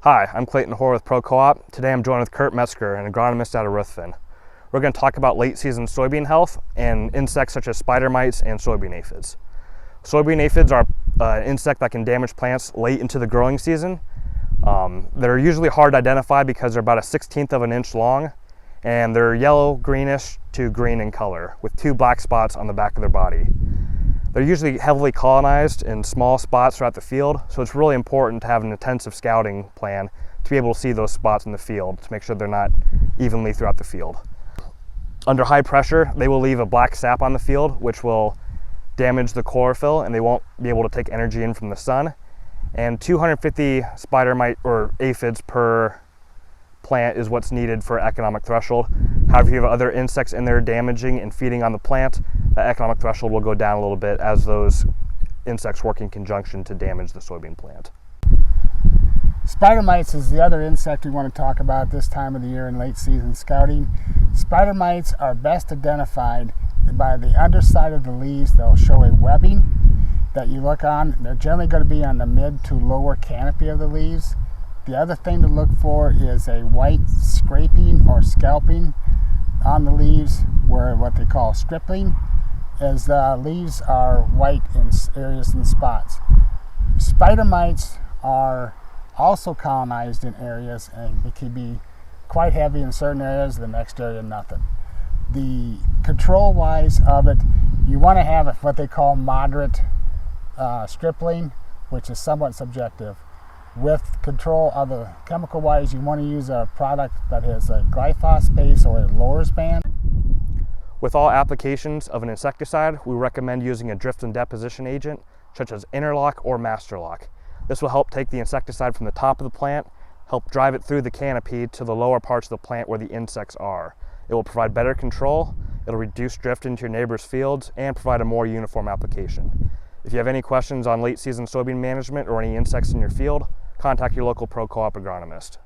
Hi, I'm Clayton Hora with Pro Co-op. Today I'm joined with Metzger, an agronomist out of Ruthven. We're going to talk about late season soybean health and insects such as spider mites and soybean aphids. Soybean aphids are an insect that can damage plants late into the growing season. They're usually hard to identify because they're about 1/16 of an inch long, and they're yellow, greenish to green in color with 2 black spots on the back of their body. They're usually heavily colonized in small spots throughout the field, so it's really important to have an intensive scouting plan to be able to see those spots in the field to make sure they're not evenly throughout the field. Under high pressure, they will leave a black sap on the field, which will damage the chlorophyll, and they won't be able to take energy in from the sun. And 250 spider mite or aphids per plant is what's needed for economic threshold. However, if you have other insects in there damaging and feeding on the plant, that economic threshold will go down a little bit as those insects work in conjunction to damage the soybean plant. Spider mites is the other insect we want to talk about this time of the year in late season scouting. Spider mites are best identified by the underside of the leaves. They'll show a webbing that you look on. They're generally going to be on the mid to lower canopy of the leaves. The other thing to look for is a white scraping or scalping on the leaves, where what they call stripling, as the leaves are white in areas and spots. Spider mites are also colonized in areas, and it can be quite heavy in certain areas, the next area nothing. The control wise of it, you want to have what they call moderate stripling, which is somewhat subjective. With control of the chemical wise, you want to use a product that has a glyphosate or a lowers band. With all applications of an insecticide, we recommend using a drift and deposition agent such as interlock or masterlock. This will help take the insecticide from the top of the plant, help drive it through the canopy to the lower parts of the plant where the insects are. It will provide better control, it'll reduce drift into your neighbor's fields, and provide a more uniform application. If you have any questions on late season soybean management or any insects in your field, contact your local Pro Co-op agronomist.